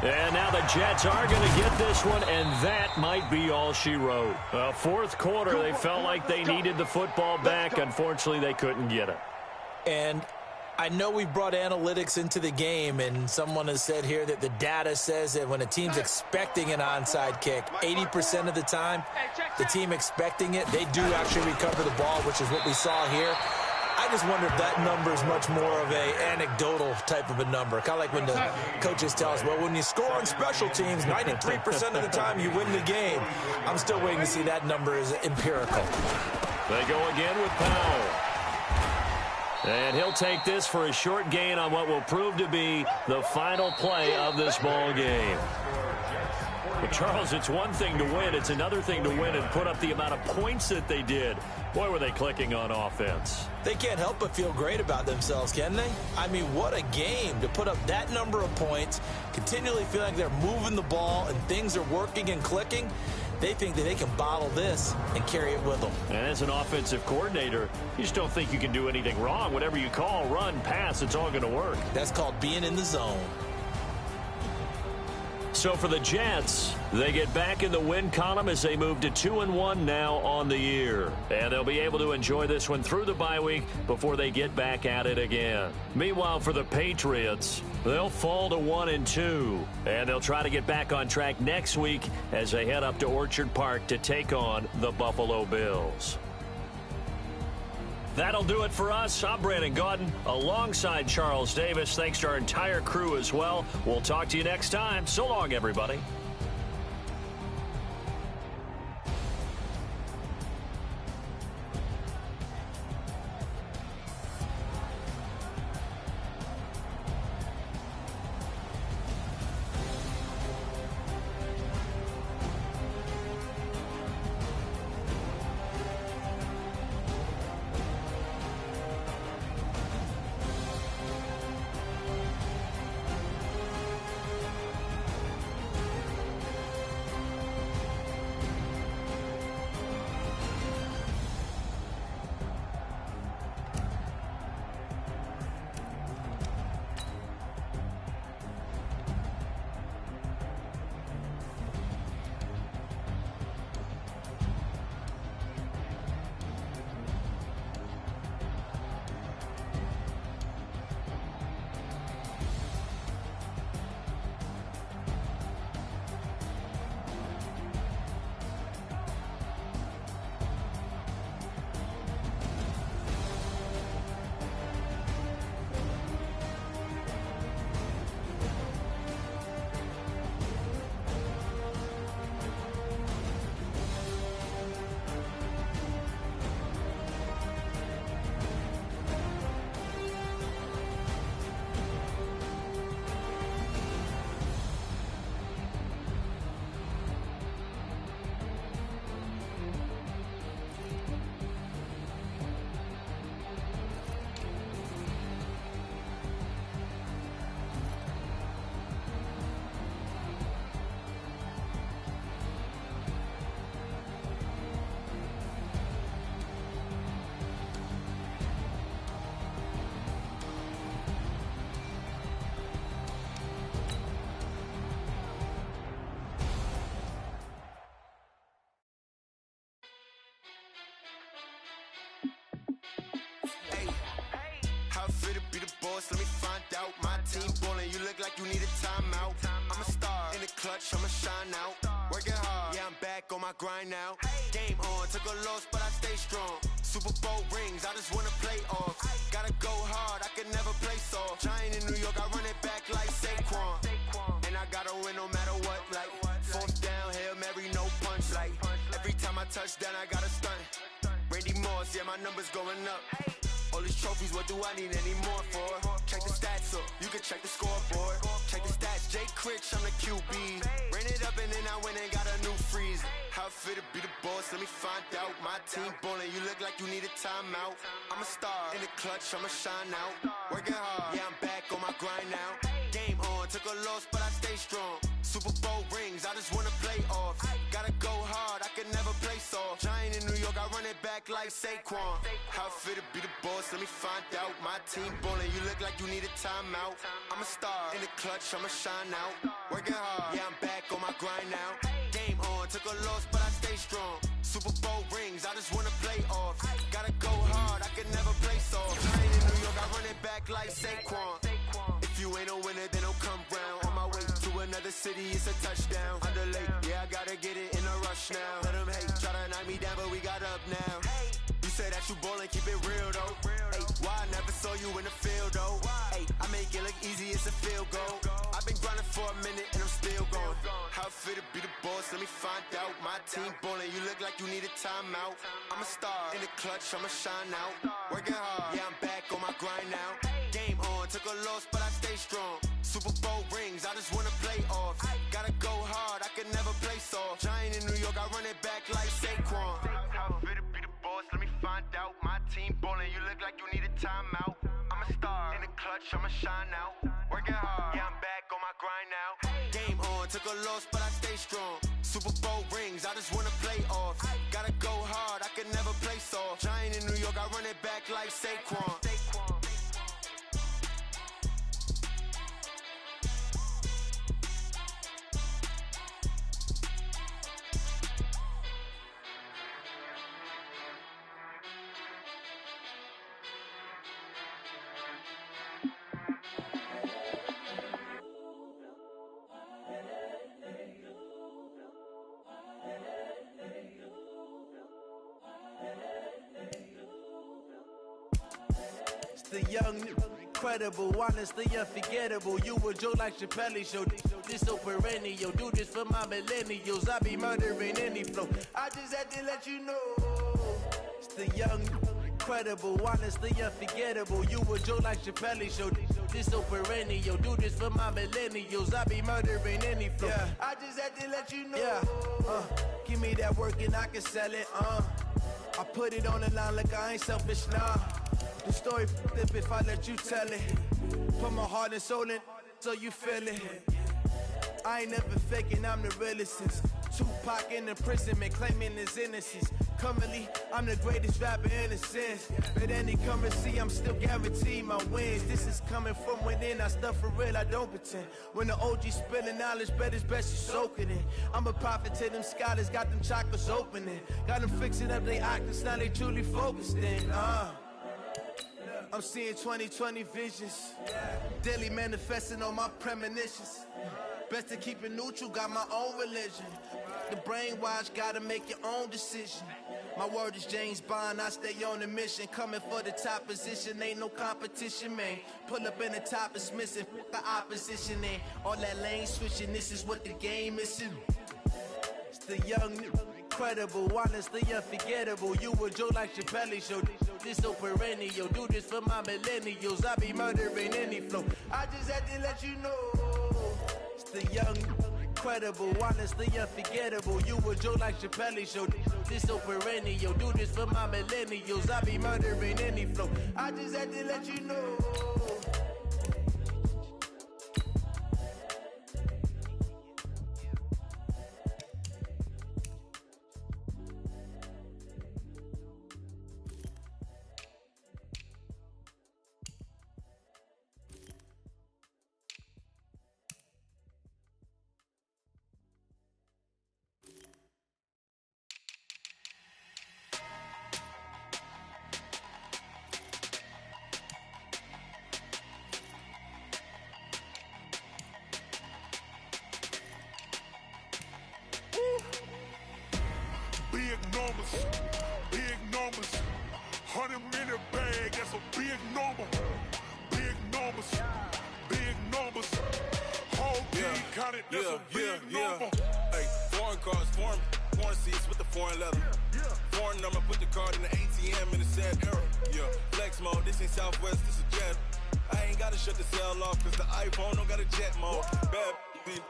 And now the Jets are going to get this one, and that might be all she wrote. Fourth quarter, they felt like they needed the football back. Unfortunately, they couldn't get it. And I know we've brought analytics into the game, and someone has said here that the data says that when a team's expecting an onside kick, 80% of the time, the team expecting it, they do actually recover the ball, which is what we saw here. I just wonder if that number is much more of a anecdotal type of a number. Kind of like when the coaches tell us, well, when you score on special teams, 93% of the time you win the game. I'm still waiting to see that number is empirical. They go again with Powell. And he'll take this for a short gain on what will prove to be the final play of this ball game. But Charles, it's one thing to win. It's another thing to win and put up the amount of points that they did. Boy, were they clicking on offense. They can't help but feel great about themselves, can they? I mean, what a game to put up that number of points, continually feel like they're moving the ball and things are working and clicking. They think that they can bottle this and carry it with them. And as an offensive coordinator, you just don't think you can do anything wrong. Whatever you call, run, pass, it's all going to work. That's called being in the zone. So for the Jets, they get back in the win column as they move to 2-1 now on the year. And they'll be able to enjoy this one through the bye week before they get back at it again. Meanwhile, for the Patriots, they'll fall to 1-2. And they'll try to get back on track next week as they head up to Orchard Park to take on the Buffalo Bills. That'll do it for us. I'm Brandon Gaudin alongside Charles Davis. Thanks to our entire crew as well. We'll talk to you next time. So long, everybody. Fit to be the boss, let me find out. My team ballin', you look like you need a timeout. I'm a star, in the clutch, I'ma shine out. Working hard, yeah, I'm back on my grind now. Game on, took a loss, but I stay strong. Super Bowl rings, I just wanna play off. Gotta go hard, I can never play soft. Giant in New York, I run it back like Saquon. And I gotta win no matter what, like fourth down, Hail Mary, no punch. Like every time I touch down, I gotta stunt. Randy Moss, yeah, my numbers going up. All these trophies, what do I need any more for? Check the stats up, you can check the scoreboard. Check the stats, Jay Critch, I'm the QB. Ran it up and then I went and got a new freeze. How it fit to be the boss, let me find out. My team ballin', you look like you need a timeout. I'm a star, in the clutch, I'ma shine out. Working hard, yeah, I'm back on my grind now. Game on, took a loss, but I stay strong. Super Bowl rings, I just wanna play off. Gotta go hard, I can never play soft. Giant in New York, I run it back like Saquon. How fit to be the boss, let me find out. My team ballin', you look like you need a timeout. I'm a star, in the clutch, I'ma shine out. Working hard, yeah, I'm back on my grind now. Game on, took a loss, but I stay strong. Super Bowl rings, I just wanna play off. Gotta go hard, I can never play soft. Giant in New York, I run it back like Saquon. If you ain't a winner, then don't come round. On my way to another city, it's a touchdown. Underlay, yeah, I gotta get it in a rush now. Let them hate, try to knock me down, but we got up now. You say that you ballin', keep it real though. Ay, why I never saw you in the field though? Ay, I make it look easy, it's a field goal. I've been grinding for a minute and I'm still going. How fit to be the boss, let me find out. My team ballin', you look like you need a timeout. I'm a star, in the clutch, I'ma shine out. Working hard, yeah, I'm back on my grind now. Game on, took a loss, but I stay strong. Super Bowl rings, I just wanna play off. Gotta go hard, I can never play soft. Giant in New York, I run it back like Saquon. How fit to be the boss, let me find out. My team ballin', you look like you need a timeout. I'm a star, in the clutch, I'ma shine out. Working hard, yeah, I'm back on my grind now. Game on, took a loss, but I stay strong. Super Bowl rings, I just wanna play off. Gotta go hard, I can never play soft. Giant in New York, I run it back like Saquon. The young, incredible, honestly unforgettable. You a Joe like Chappelle show. This so perennial. Do this for my millennials. I be murdering any flow. I just had to let you know. It's the young, incredible, honestly unforgettable. You a Joe like Chappelle show. This so perennial. Do this for my millennials. I be murdering any flow. Yeah. I just had to let you know. Yeah. Give me that work and I can sell it. I put it on the line like I ain't selfish, nah. The story flip if I let you tell it. Put my heart and soul in so you feel it. I ain't never faking, I'm the realest since Tupac in imprisonment, claiming his innocence. Currently, I'm the greatest rapper in a sense. But any currency, I'm still guaranteed my wins. This is coming from within, I stuff for real, I don't pretend. When the OG spilling knowledge, bet it's best you soak it in. I'm a prophet to them scholars, got them chakras opening. Got them fixing up they octaves, now they truly focused in. I'm seeing 2020 visions, daily manifesting on my premonitions. Best to keep it neutral, got my own religion. The brainwash, gotta make your own decision. My word is James Bond, I stay on the mission. Coming for the top position, ain't no competition, man. Pull up in the top, it's missing, the opposition ain't. All that lane switching, this is what the game is. It's the young, incredible, honestly unforgettable. You a Joe like Chappelle show. This so perennial. Do this for my millennials. I be murdering any flow. I just had to let you know. It's the young, incredible, honestly unforgettable. You a Joe like Chappelle show. This so perennial. Do this for my millennials. I be murdering any flow. I just had to let you know. Big numbers, 100 minute bag, that's a big number. Big numbers, whole team counted, that's a big number. Hey, foreign cars, foreign seats with the foreign leather. Foreign number, put the card in the ATM in the sad era. Yeah, flex mode, this ain't Southwest, this is Jet. I ain't gotta shut the cell off, cause the iPhone don't got a jet mode. Bad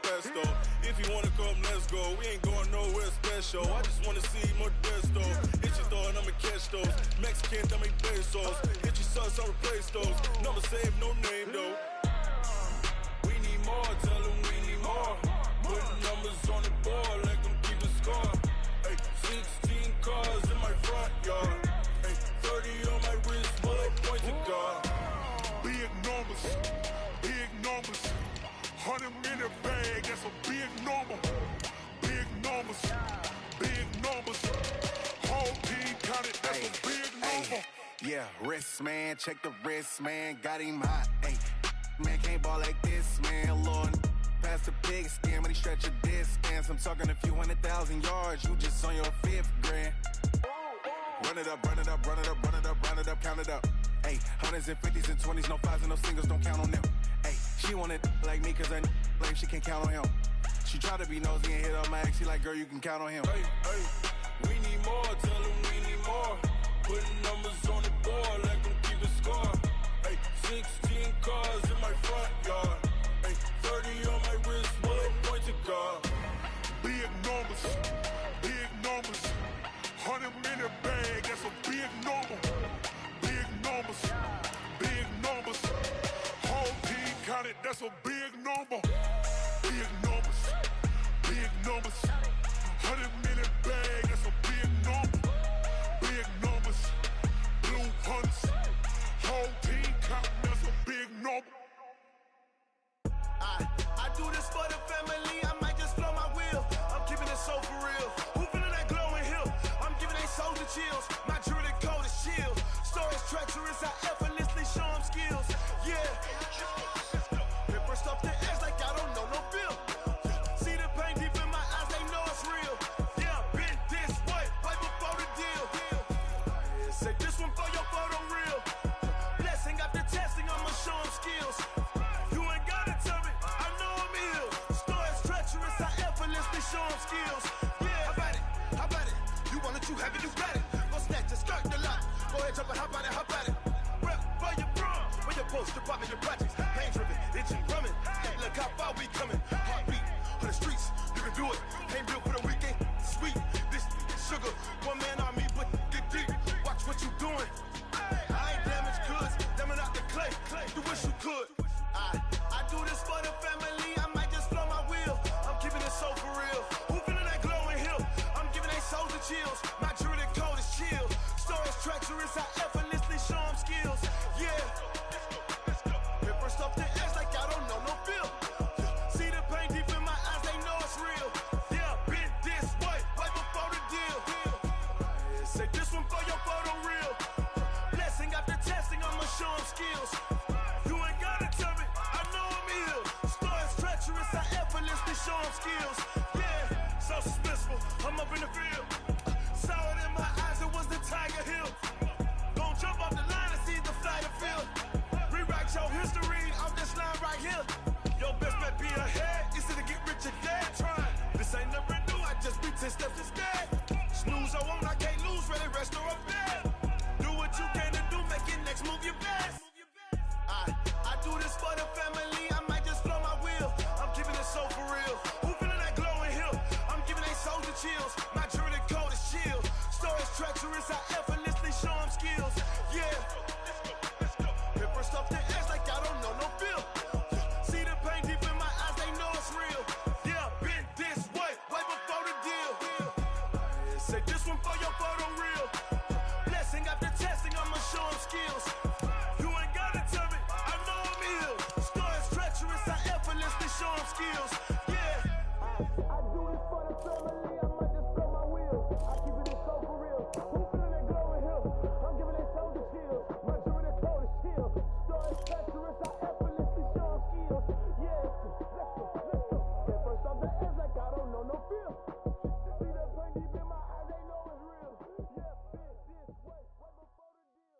pesto. If you wanna come, let's go. We ain't going nowhere special. I just wanna see more desto. Hit your thought, I'ma catch those. Mexican, I make pesos. Hit your sus, I replace those. Number save, no name though. We more, tell them we need more. Putting numbers on the board, let them keep a score. Ay, 16 cars in my front yard. Ay, 30 on my wrist, bullet point to God. Big numbers, big numbers. 100 in a bag, that's a big number. Big numbers, big numbers. Whole team counted, that's a big number. Yeah, wrist man, check the wrist man, got him hot. Ay, man can't ball like this, man. Lord, past the pig skin, but he stretch a distance. I'm talking a few 100,000 yards, you just on your 5th grand. Run it up, run it up, run it up, run it up, run it up, count it up. Ay, 100s and 50s and 20s, no 5s and no singles, don't count on them. Ay, she want it like me, cause her like she can't count on him. She try to be nosy and hit on my ex, she like, girl, you can count on him. Hey, hey, we need more, tell them we need more. Putting numbers on the board, let them keep a score. Hey, 16 cars in my front yard. Hey, 30 on my wrist, bullet point to God. Big numbers, big numbers. 100 in a bag, that's a big number. Big numbers, big numbers. Whole team counted, that's a big number. Big numbers, big numbers. 100 in a bag, that's a big number. Big numbers, blue hunts. Whole team counting, that's a big number. I do this for the family, I might just blow my wheel. I'm keeping it so for real. Who feeling that glowing hill? I'm giving they soldier chills. My jewelry code is chill. Stories treacherous, I effortlessly show them skills. Yeah. Paper stuff the edge like I don't know no feel. See the pain deep in my eyes, they know it's real. Yeah, been this way, right before the deal. Say this one for your photo real. Blessing after testing, I'ma show them skills. You ain't gotta tell me, I know I'm ill. Stories treacherous, I effortlessly show them skills. Yeah, how about it? How about it? You want it, you have it, you got it. Go snatch it, skirt the lot. Go ahead, jump it, how about it, how about it? Rep for your bro, for your poster, popping your projects. Pain driven, itching, drumming. Look how far we coming. Heartbeat on the streets, you can do it. Ain't built for the weekend, sweet. This sugar, one man army, but get deep. Watch what you doing. I ain't damaged goods, damn out the clay. You wish you could. I do this for the family, I might just blow my wheel. I'm keeping it so for real. Who feeling that glowing hill? I'm giving they soldier chills. My jewelry code is chill. Stories treacherous, I effortlessly show them skills. Yeah. Paper stuff the edge like I don't know no feel. See the pain deep in my eyes, they know it's real. Yeah, been this way, right before the deal. Say this one for your photo real. Blessing after testing, I'ma show them skills. You ain't gotta tell me, I know I'm ill. Stories treacherous, I effortlessly show them skills. Yeah, so suspenseful, I'm up in the field. Saw it in my eyes, it was the Tiger Hill. Gon' jump off the line and see the flight of field. Rewrite your history off this line right here. Your best bet be ahead, easy to get rich or dead trying. This ain't never new, I just be 10 steps instead. Snooze I won't, I can't lose, ready, rest or up bed. Do what you can to do, make your next move your best. I do this for the family, I might just blow my wheel. I'm keeping it so for real. Who feeling that glowing hill? I'm giving they soldier chills. My jewelry code is chill. Stories treacherous, I effortlessly show them skills. Yeah. Paper stuff the edge like I don't know no feel. See the pain deep in my eyes, they know it's real. Yeah, been this way, right before the deal. Say this one for your photo real. Blessing after testing, I'ma show them skills. You ain't gotta tell me, I know I'm ill. Stories treacherous, I effortlessly show them skills. Yeah. I do this for the family, I might just blow my wheel. I keep it so for real. Who feeling that glowing hill? I'm giving they soldier chills. My jewelry code is chill. Stories treacherous, I effortlessly show them skills. Yeah. Let's go. Get first off the edge like I don't know no feel. See the pain deep in my eyes, they know it's real. Yeah, been this way, right before the deal.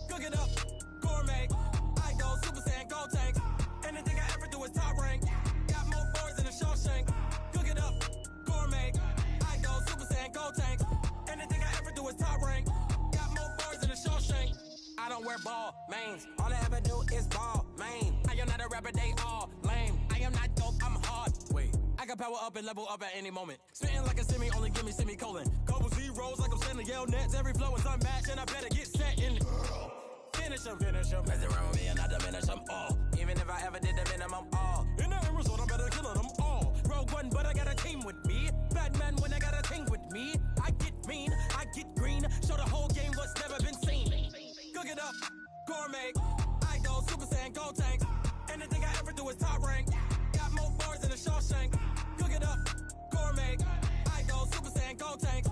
Cook it up, gourmet. I go Super Saiyan, gold tank. Anything I ever do is top rank. Got more boards than a Shawshank. Cook it up, gourmet. I go Super Saiyan, gold tank. Anything I ever do is top rank. Got more boards than a Shawshank. I don't wear ball mains. All I ever do is ball main. can power up and level up at any moment. Spitting like a semi, only give me semicolon. Couple zeros like I'm sending yell nets. Every flow is unmatched, and I better get set in. Finish them. Mess around with me and I diminish them all. Even if I ever did the minimum, all. In the end result, I'm better killing them all. Rogue One, but I got a team with me. Batman when I got a team with me. I get mean, I get green. Show the whole game what's never been seen. Cook it up, gourmet. I go Super Saiyan, go tank. Anything I ever do is top rank. Got more bars than a Shawshank. Cook it up, gourmet. I go Super Saiyan, go tank.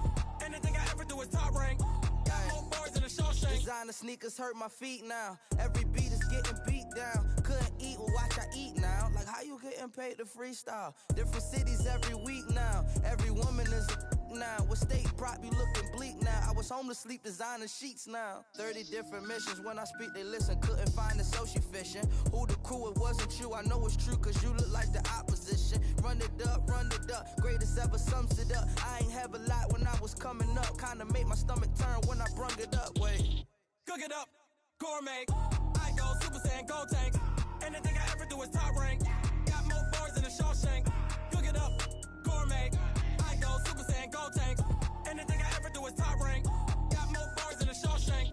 Anything I ever do is top rank. Got more bars than a Shawshank. Designer sneakers hurt my feet now. Every beat is getting beat down. Couldn't eat, well watch I eat now. Like how you getting paid to freestyle? Different cities every week now. Every woman is a now. With state prop you looking bleak now. I was home to sleep designer sheets now. 30 different missions. When I speak they listen. Couldn't find it so she fishing. Who the crew, it wasn't you. I know it's true cause you look like the opposition. Run it up. Greatest ever sums it up. I ain't have a lot when I was coming up. Kinda made my stomach turn when I brung it up. Wait. Cook it up, gourmet. I go Super Saiyan, go tank. Anything I ever do is top rank. Got more bars than a Shawshank. Cook it up, gourmet. I go Super Saiyan, go tank. Anything I ever do is top rank. Got more bars than a Shawshank.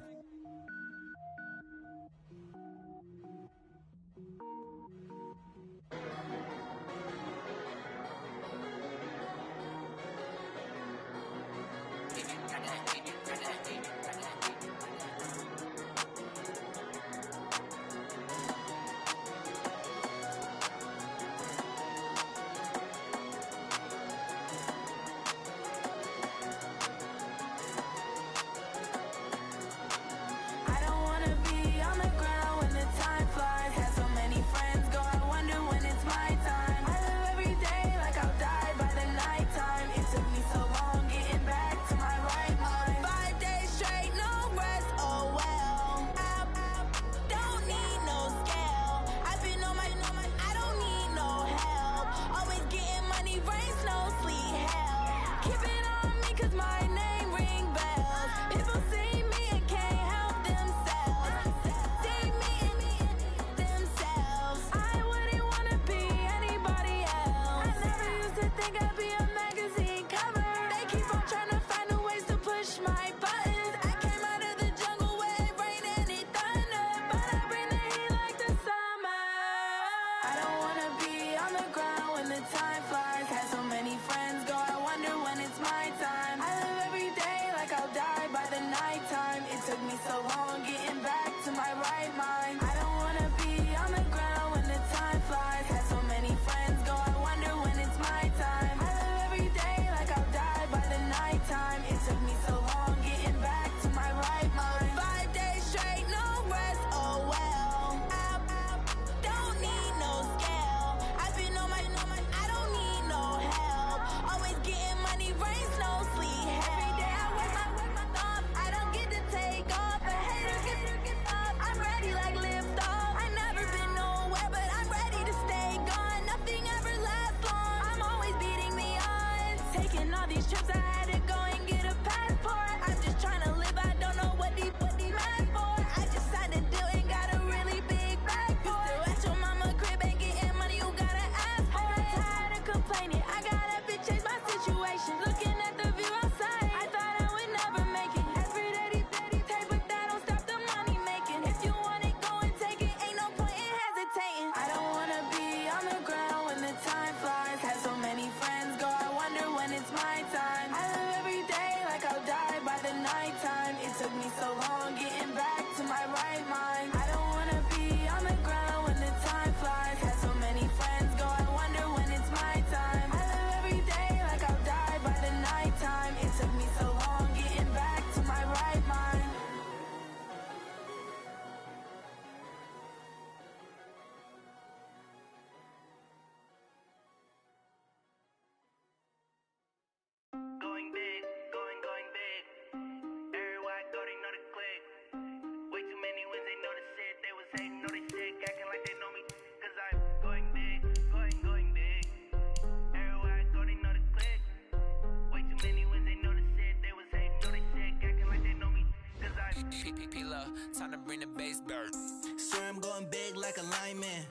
Swear I'm going big like a lineman.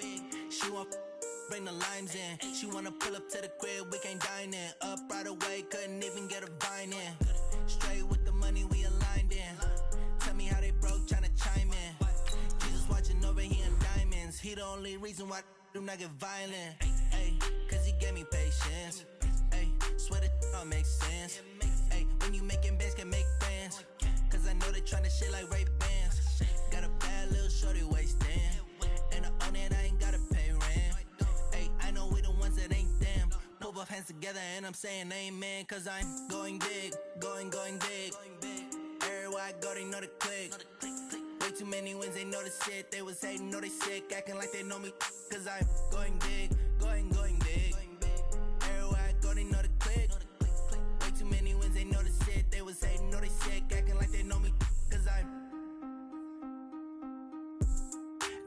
She want bring the limes in. She wanna pull up to the crib, we can't dine in. Up right away, couldn't even get a vine in. Straight with the money, we aligned in. Tell me how they broke, tryna chime in. Jesus watching over here in diamonds. He the only reason why I do not get violent. Ay, cause he gave me patience. Ay, swear that all makes sense. Ay, when you making bands, can make friends. Cause I know they tryna shit like Ray-Bans. Got a bad little shorty wasting. And I own it, I ain't gotta pay rent. Ay, I know we the ones that ain't them. Pull both hands together and I'm saying amen. Cause I'm going big, going big. Everywhere I go, they know the click. Way too many wins, they know the shit. They was hating, know they sick, acting like they know me. Cause I'm going big, going big. Everywhere I go, they know the click. Way too many wins, they know the shit. They was hating, know they sick, acting like they know me. Cause I'm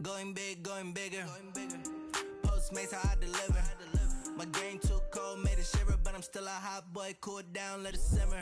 going big, going bigger. Postmates, how I deliver. My game too cold, made it shiver, but I'm still a hot boy. Cool it down, let it simmer.